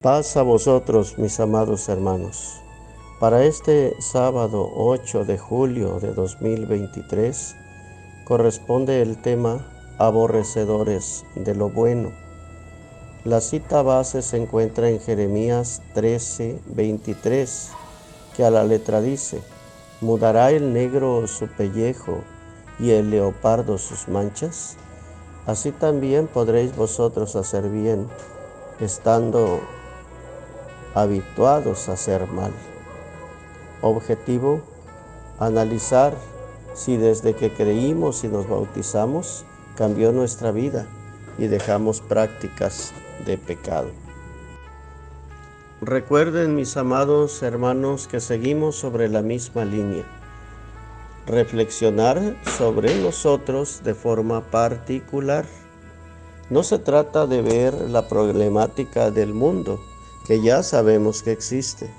Paz a vosotros, mis amados hermanos. Para este sábado 8 de julio de 2023 corresponde el tema aborrecedores de lo bueno. La cita base se encuentra en Jeremías 13:23, que a la letra dice: ¿Mudará el negro su pellejo y el leopardo sus manchas? Así también podréis vosotros hacer bien, estando habituados a hacer mal. Objetivo: analizar si desde que creímos y nos bautizamos cambió nuestra vida y dejamos prácticas de pecado. Recuerden, mis amados hermanos, que seguimos sobre la misma línea. Reflexionar sobre nosotros de forma particular. No se trata de ver la problemática del mundo, que ya sabemos que existe,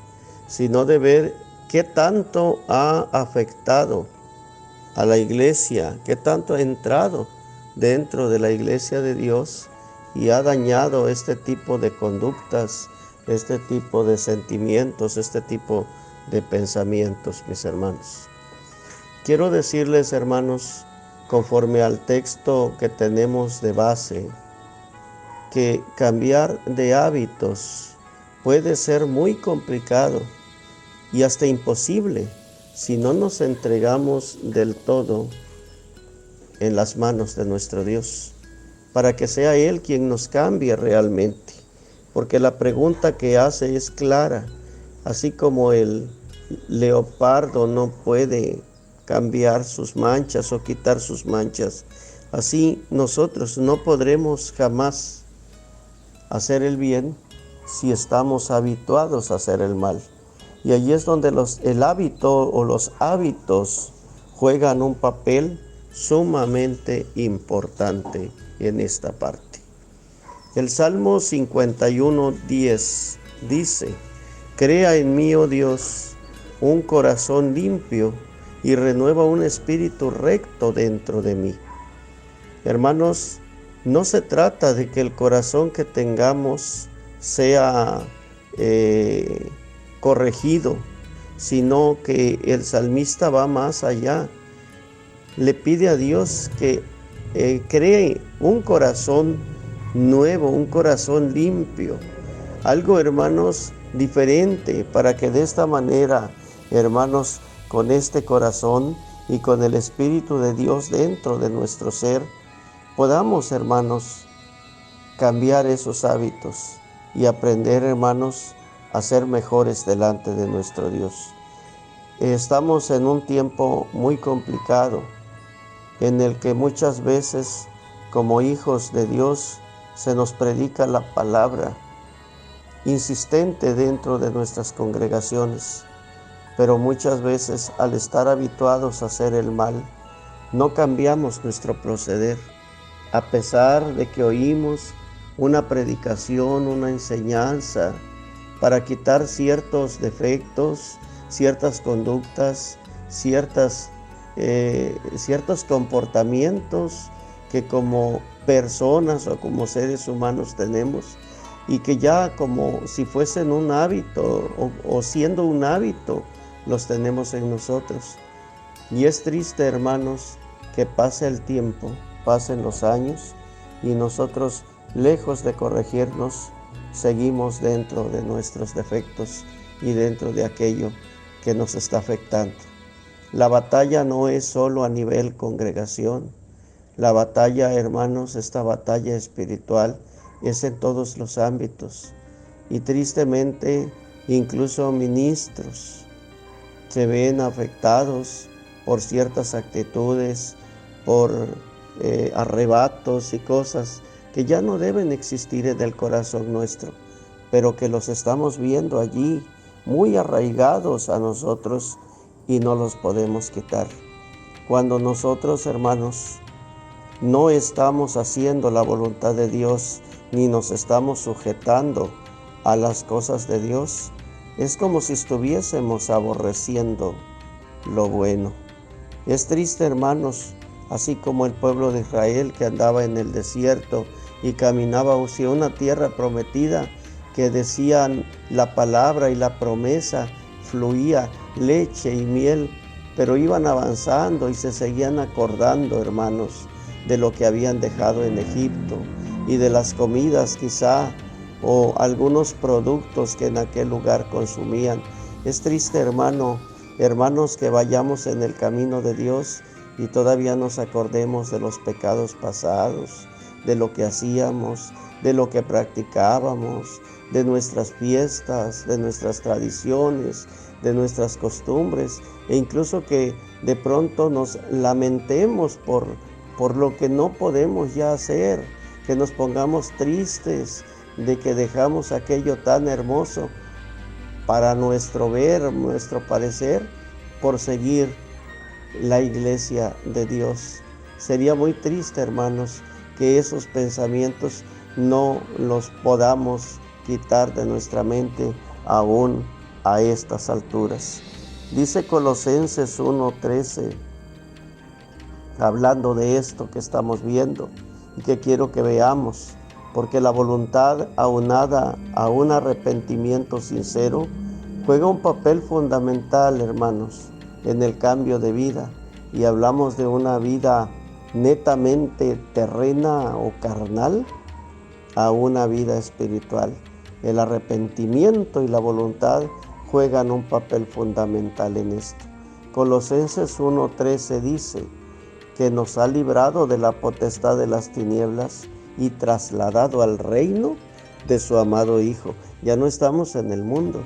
sino de ver qué tanto ha afectado a la iglesia, qué tanto ha entrado dentro de la iglesia de Dios y ha dañado este tipo de conductas, este tipo de sentimientos, este tipo de pensamientos, mis hermanos. Quiero decirles, hermanos, conforme al texto que tenemos de base, que cambiar de hábitos puede ser muy complicado y hasta imposible si no nos entregamos del todo en las manos de nuestro Dios, para que sea Él quien nos cambie realmente. Porque la pregunta que hace es clara, así como el leopardo no puede cambiar sus manchas o quitar sus manchas, así nosotros no podremos jamás hacer el bien si estamos habituados a hacer el mal. Y allí es donde el hábito o los hábitos juegan un papel sumamente importante en esta parte. El Salmo 51:10 dice: Crea en mí, oh Dios, un corazón limpio y renueva un espíritu recto dentro de mí. Hermanos, no se trata de que el corazón que tengamos sea corregido, sino que el salmista va más allá. Le pide a Dios que cree un corazón nuevo, un corazón limpio, algo, hermanos, diferente, para que de esta manera, hermanos, con este corazón y con el Espíritu de Dios dentro de nuestro ser, podamos, hermanos, cambiar esos hábitos y aprender, hermanos, a ser mejores delante de nuestro Dios. Estamos en un tiempo muy complicado, en el que muchas veces, como hijos de Dios, se nos predica la palabra insistente dentro de nuestras congregaciones, pero muchas veces, al estar habituados a hacer el mal, no cambiamos nuestro proceder. A pesar de que oímos una predicación, una enseñanza para quitar ciertos defectos, ciertas conductas, ciertos comportamientos que como personas o como seres humanos tenemos, y que ya como si fuesen un hábito o siendo un hábito, los tenemos en nosotros. Y es triste, hermanos, que pase el tiempo, pasen los años y nosotros, lejos de corregirnos, seguimos dentro de nuestros defectos y dentro de aquello que nos está afectando. La batalla no es solo a nivel congregación. La batalla, hermanos, esta batalla espiritual es en todos los ámbitos. Y tristemente, incluso ministros se ven afectados por ciertas actitudes, por arrebatos y cosas que ya no deben existir en el corazón nuestro, pero que los estamos viendo allí muy arraigados a nosotros y no los podemos quitar. Cuando nosotros, hermanos, no estamos haciendo la voluntad de Dios ni nos estamos sujetando a las cosas de Dios, es como si estuviésemos aborreciendo lo bueno. Es triste, hermanos, así como el pueblo de Israel que andaba en el desierto y caminaba hacia una tierra prometida, que decían la palabra y la promesa, fluía leche y miel, pero iban avanzando y se seguían acordando, hermanos, de lo que habían dejado en Egipto y de las comidas quizá o algunos productos que en aquel lugar consumían. Es triste, hermanos, que vayamos en el camino de Dios y todavía nos acordemos de los pecados pasados, de lo que hacíamos, de lo que practicábamos, de nuestras fiestas, de nuestras tradiciones, de nuestras costumbres, e incluso que de pronto nos lamentemos por lo que no podemos ya hacer, que nos pongamos tristes de que dejamos aquello tan hermoso para nuestro ver, nuestro parecer, por seguir la iglesia de Dios. Sería muy triste, hermanos, que esos pensamientos no los podamos quitar de nuestra mente aún a estas alturas. Dice Colosenses 1:13, hablando de esto que estamos viendo y que quiero que veamos, porque la voluntad aunada a un arrepentimiento sincero juega un papel fundamental, hermanos, en el cambio de vida. Y hablamos de una vida netamente terrena o carnal a una vida espiritual. El arrepentimiento y la voluntad juegan un papel fundamental en esto. Colosenses 1:13 dice que nos ha librado de la potestad de las tinieblas y trasladado al reino de su amado Hijo. Ya no estamos en el mundo,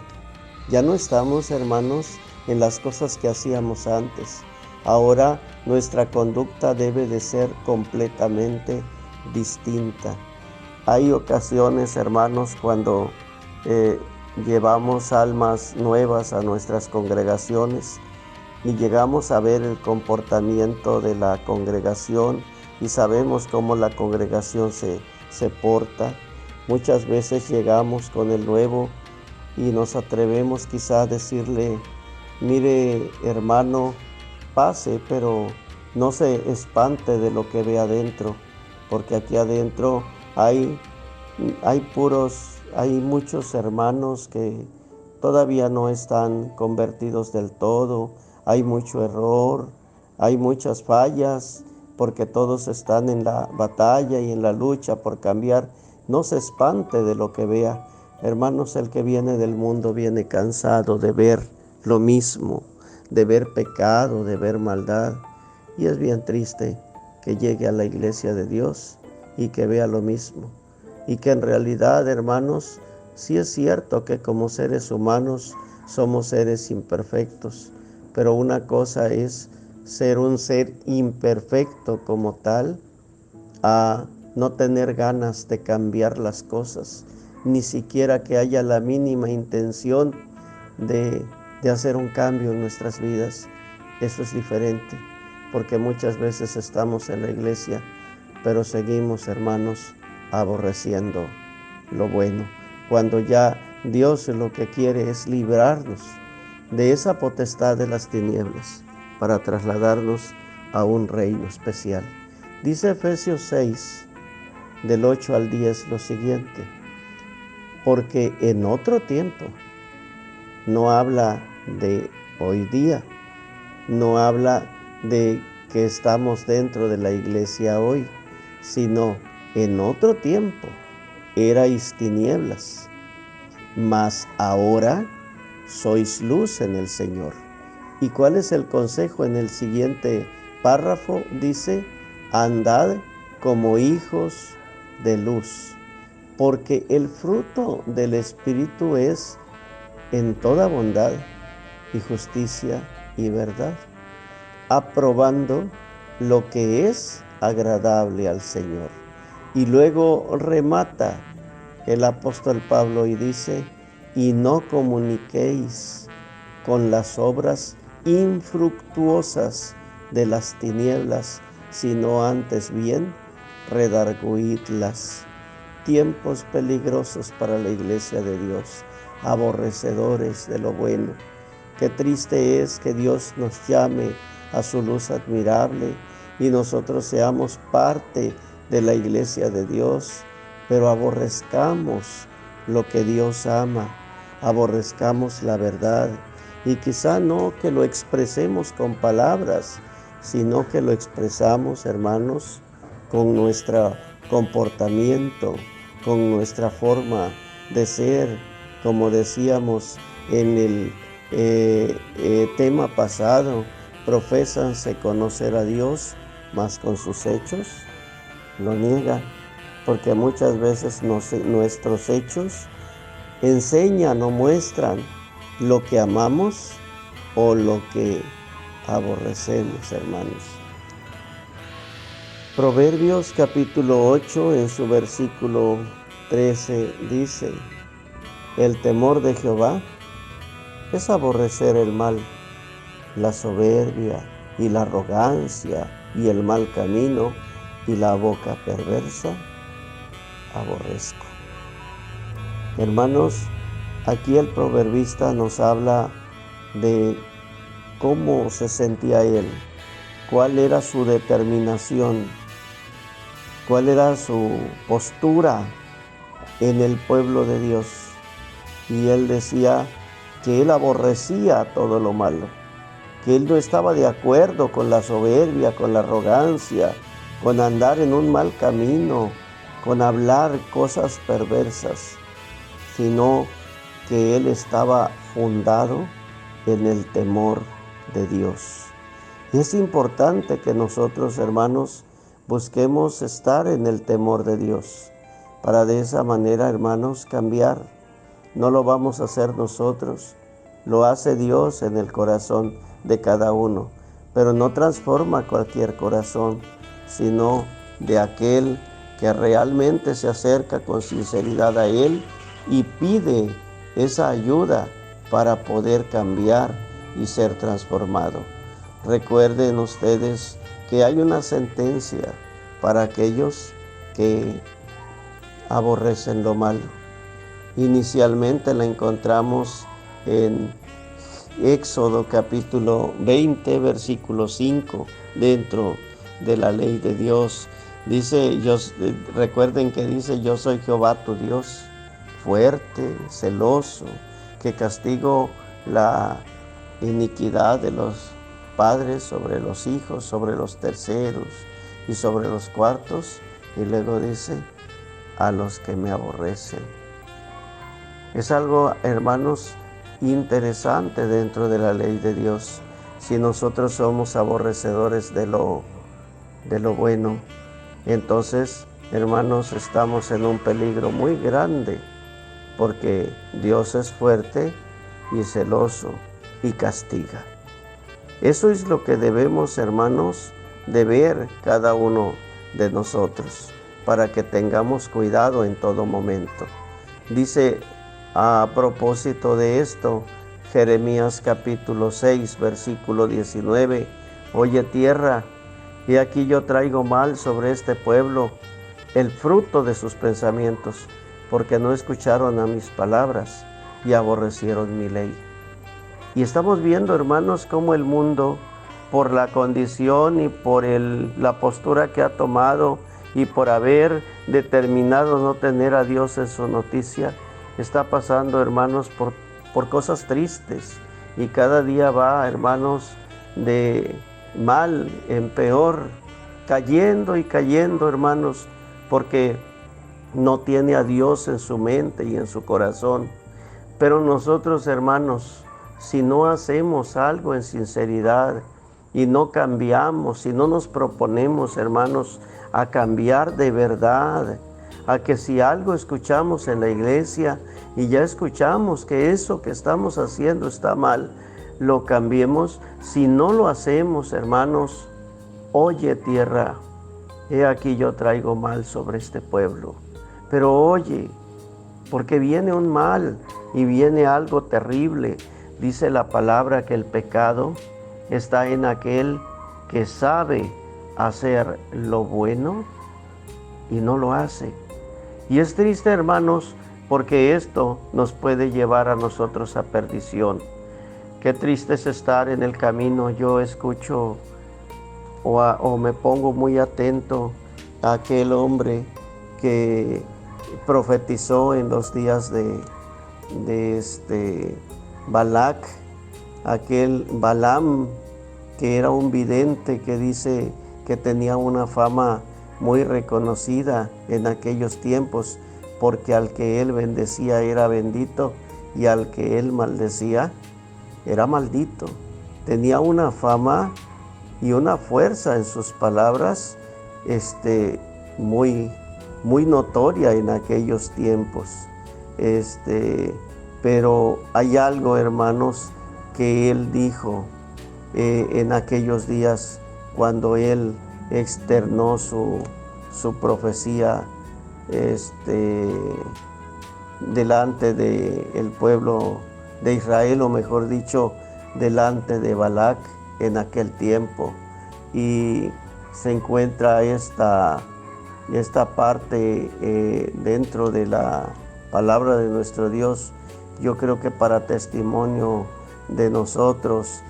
ya no estamos, hermanos, en las cosas que hacíamos antes. Ahora nuestra conducta debe de ser completamente distinta. Hay ocasiones, hermanos, cuando llevamos almas nuevas a nuestras congregaciones y llegamos a ver el comportamiento de la congregación y sabemos cómo la congregación se porta. Muchas veces llegamos con el nuevo y nos atrevemos quizá a decirle: mire, hermano, pase, pero no se espante de lo que ve adentro, porque aquí adentro hay muchos hermanos que todavía no están convertidos del todo. Hay mucho error, hay muchas fallas, porque todos están en la batalla y en la lucha por cambiar. No se espante de lo que vea. Hermanos, el que viene del mundo viene cansado de ver lo mismo, de ver pecado, de ver maldad. Y es bien triste que llegue a la iglesia de Dios y que vea lo mismo. Y que en realidad, hermanos, sí es cierto que como seres humanos somos seres imperfectos, pero una cosa es ser un ser imperfecto como tal, a no tener ganas de cambiar las cosas, ni siquiera que haya la mínima intención de hacer un cambio en nuestras vidas. Eso es diferente, porque muchas veces estamos en la iglesia, pero seguimos, hermanos, aborreciendo lo bueno, cuando ya Dios lo que quiere es librarnos de esa potestad de las tinieblas para trasladarnos a un reino especial. Dice Efesios 6, del 8 al 10, lo siguiente: porque en otro tiempo, no habla de hoy día, no habla de que estamos dentro de la iglesia hoy, sino en otro tiempo erais tinieblas, mas ahora sois luz en el Señor. ¿Y cuál es el consejo en el siguiente párrafo? Dice: andad como hijos de luz, porque el fruto del Espíritu es en toda bondad y justicia y verdad, aprobando lo que es agradable al Señor. Y luego remata el apóstol Pablo y dice: y no comuniquéis con las obras infructuosas de las tinieblas, sino antes bien redarguidlas. Tiempos peligrosos para la iglesia de Dios, aborrecedores de lo bueno. Qué triste es que Dios nos llame a su luz admirable y nosotros seamos parte de la iglesia de Dios, pero aborrezcamos lo que Dios ama, aborrezcamos la verdad. Y quizá no que lo expresemos con palabras, sino que lo expresamos, hermanos, con nuestro comportamiento, con nuestra forma de ser, como decíamos en el tema pasado, profésanse conocer a Dios, mas con sus hechos lo niegan, porque muchas veces nuestros hechos enseñan o muestran lo que amamos o lo que aborrecemos, hermanos. Proverbios capítulo 8 en su versículo 13 dice: el temor de Jehová es aborrecer el mal, la soberbia y la arrogancia y el mal camino y la boca perversa aborrezco. Hermanos, aquí el proverbista nos habla de cómo se sentía él, cuál era su determinación, cuál era su postura en el pueblo de Dios. Y él decía que él aborrecía todo lo malo, que él no estaba de acuerdo con la soberbia, con la arrogancia, con andar en un mal camino, con hablar cosas perversas, sino que él estaba fundado en el temor de Dios. Y es importante que nosotros, hermanos, busquemos estar en el temor de Dios, para de esa manera, hermanos, cambiar. No lo vamos a hacer nosotros, lo hace Dios en el corazón de cada uno, pero no transforma cualquier corazón, sino de aquel que realmente se acerca con sinceridad a Él y pide esa ayuda para poder cambiar y ser transformado. Recuerden ustedes que hay una sentencia para aquellos que aborrecen lo malo. Inicialmente la encontramos en Éxodo capítulo 20, versículo 5, dentro de la ley de Dios. Recuerden que dice: yo soy Jehová tu Dios, fuerte, celoso, que castigo la iniquidad de los padres sobre los hijos, sobre los terceros y sobre los cuartos. Y luego dice: a los que me aborrecen. Es algo, hermanos, interesante dentro de la ley de Dios. Si nosotros somos aborrecedores de lo bueno, entonces, hermanos, estamos en un peligro muy grande, porque Dios es fuerte y celoso y castiga. Eso es lo que debemos, hermanos, de ver cada uno de nosotros, para que tengamos cuidado en todo momento. Dice a propósito de esto, Jeremías capítulo 6, versículo 19, oye tierra, y aquí yo traigo mal sobre este pueblo, el fruto de sus pensamientos, porque no escucharon a mis palabras y aborrecieron mi ley. Y estamos viendo, hermanos, cómo el mundo, por la condición y por la postura que ha tomado y por haber determinado no tener a Dios en su noticia, está pasando, hermanos, por cosas tristes. Y cada día va, hermanos, de mal en peor, cayendo y cayendo, hermanos, porque no tiene a Dios en su mente y en su corazón. Pero nosotros, hermanos, si no hacemos algo en sinceridad y no cambiamos, si no nos proponemos, hermanos, a cambiar de verdad, a que si algo escuchamos en la iglesia y ya escuchamos que eso que estamos haciendo está mal, lo cambiemos. Si no lo hacemos, hermanos, oye tierra, he aquí yo traigo mal sobre este pueblo. Pero oye, porque viene un mal y viene algo terrible. Dice la palabra que el pecado está en aquel que sabe hacer lo bueno y no lo hace. Y es triste, hermanos, porque esto nos puede llevar a nosotros a perdición. Qué triste es estar en el camino. Yo escucho o me pongo muy atento a aquel hombre que profetizó en los días de Balac, aquel Balaam, que era un vidente que dice que tenía una fama muy reconocida en aquellos tiempos, porque al que él bendecía era bendito y al que él maldecía era maldito. Tenía una fama y una fuerza en sus palabras muy, muy notoria en aquellos tiempos. Pero hay algo, hermanos, que él dijo en aquellos días cuando él externó su profecía delante del pueblo de Israel, o mejor dicho, delante de Balac en aquel tiempo. Y se encuentra esta parte dentro de la palabra de nuestro Dios, yo creo que para testimonio de nosotros,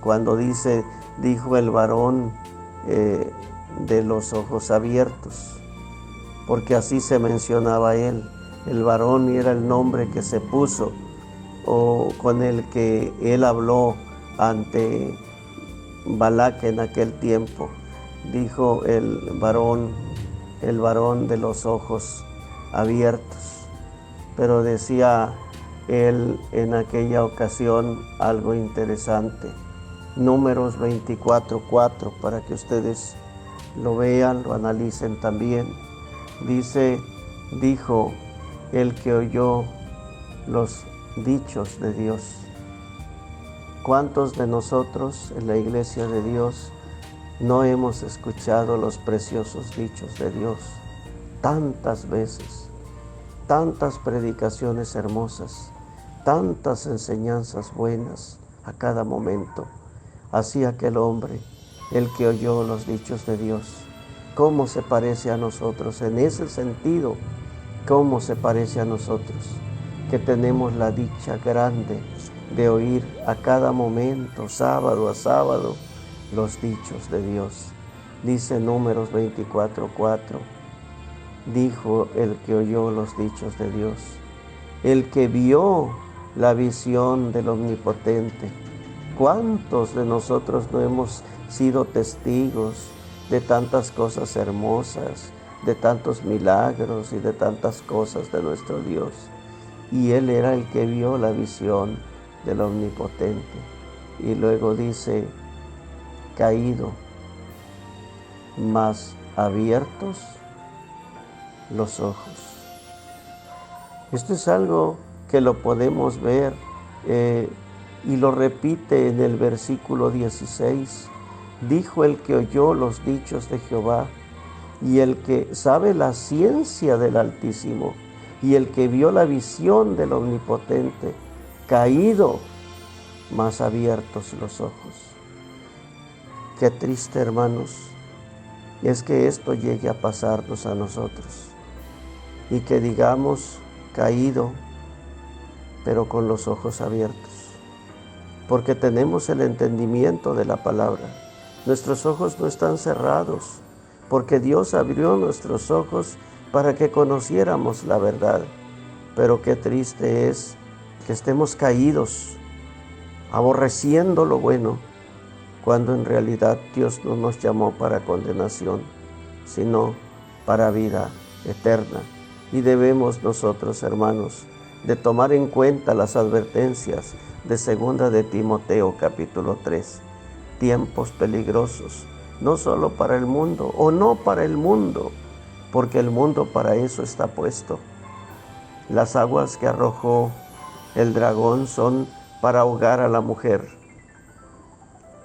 cuando dijo el varón de los ojos abiertos, porque así se mencionaba él. El varón era el nombre que se puso o con el que él habló ante Balac en aquel tiempo. Dijo el varón de los ojos abiertos. Pero decía él en aquella ocasión algo interesante. Números 24:4, para que ustedes lo vean, lo analicen también. Dijo el que oyó los dichos de Dios. ¿Cuántos de nosotros en la iglesia de Dios no hemos escuchado los preciosos dichos de Dios? Tantas veces, tantas predicaciones hermosas, tantas enseñanzas buenas a cada momento. Así aquel hombre, el que oyó los dichos de Dios, ¿cómo se parece a nosotros? En ese sentido, ¿cómo se parece a nosotros? Que tenemos la dicha grande de oír a cada momento, sábado a sábado, los dichos de Dios. Dice Números 24:4, dijo el que oyó los dichos de Dios, el que vio la visión del Omnipotente. ¿Cuántos de nosotros no hemos sido testigos de tantas cosas hermosas, de tantos milagros y de tantas cosas de nuestro Dios? Y él era el que vio la visión del Omnipotente. Y luego dice, caído, mas abiertos los ojos. Esto es algo que lo podemos ver y lo repite en el versículo 16. Dijo el que oyó los dichos de Jehová y el que sabe la ciencia del Altísimo y el que vio la visión del Omnipotente, caído, mas abiertos los ojos. Qué triste, hermanos, es que esto llegue a pasarnos a nosotros y que digamos caído, pero con los ojos abiertos, porque tenemos el entendimiento de la palabra. Nuestros ojos no están cerrados, porque Dios abrió nuestros ojos para que conociéramos la verdad. Pero qué triste es que estemos caídos, aborreciendo lo bueno, cuando en realidad Dios no nos llamó para condenación, sino para vida eterna. Y debemos nosotros, hermanos, de tomar en cuenta las advertencias de 2 de Timoteo capítulo 3. Tiempos peligrosos, no solo para el mundo, o no para el mundo, porque el mundo para eso está puesto. Las aguas que arrojó el dragón son para ahogar a la mujer.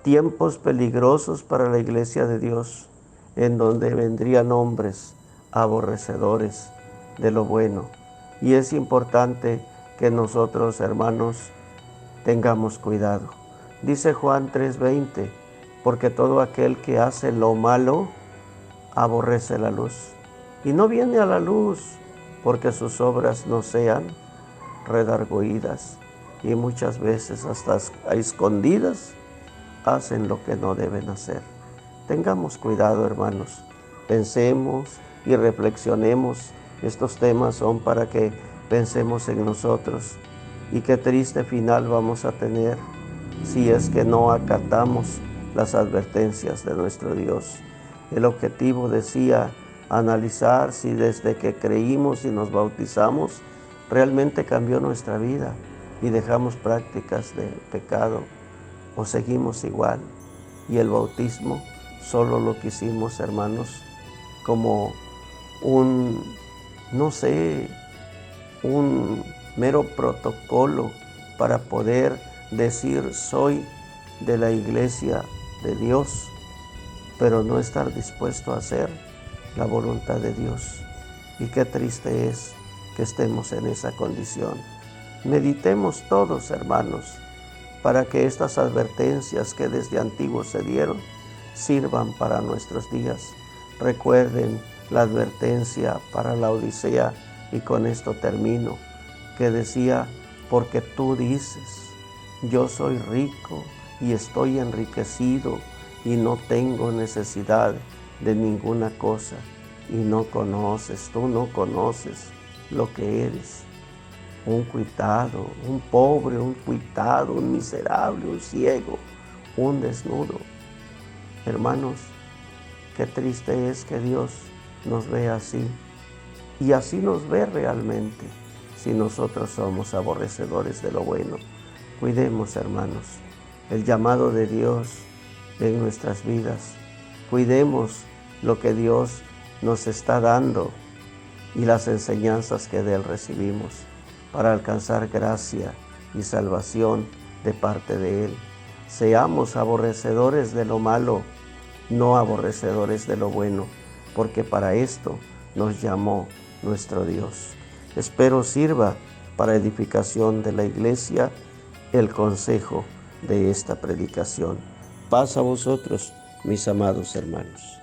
Tiempos peligrosos para la iglesia de Dios, en donde vendrían hombres aborrecedores de lo bueno. Y es importante que nosotros, hermanos, tengamos cuidado. Dice Juan 3:20, porque todo aquel que hace lo malo aborrece la luz y no viene a la luz, porque sus obras no sean redargüidas, y muchas veces hasta a escondidas hacen lo que no deben hacer. Tengamos cuidado, hermanos, pensemos y reflexionemos Estos temas son para que pensemos en nosotros y qué triste final vamos a tener si es que no acatamos las advertencias de nuestro Dios. El objetivo decía analizar si desde que creímos y nos bautizamos realmente cambió nuestra vida y dejamos prácticas de pecado o seguimos igual. Y el bautismo solo lo quisimos, hermanos, como no sé, un mero protocolo para poder decir soy de la iglesia de Dios, pero no estar dispuesto a hacer la voluntad de Dios. Y qué triste es que estemos en esa condición. Meditemos todos, hermanos, para que estas advertencias que desde antiguo se dieron sirvan para nuestros días. Recuerden la advertencia para la Odisea, y con esto termino, que decía, porque tú dices, yo soy rico y estoy enriquecido y no tengo necesidad de ninguna cosa, y no conoces, tú no conoces lo que eres. Un cuitado, un pobre, un cuitado, un miserable, un ciego, un desnudo. Hermanos, qué triste es que Dios nos vea así. Y así nos ve realmente si nosotros somos aborrecedores de lo bueno. Cuidemos, hermanos, el llamado de Dios en nuestras vidas. Cuidemos lo que Dios nos está dando y las enseñanzas que de Él recibimos para alcanzar gracia y salvación de parte de Él. Seamos aborrecedores de lo malo, no aborrecedores de lo bueno, porque para esto nos llamó nuestro Dios. Espero sirva para edificación de la iglesia el consejo de esta predicación. Paz a vosotros, mis amados hermanos.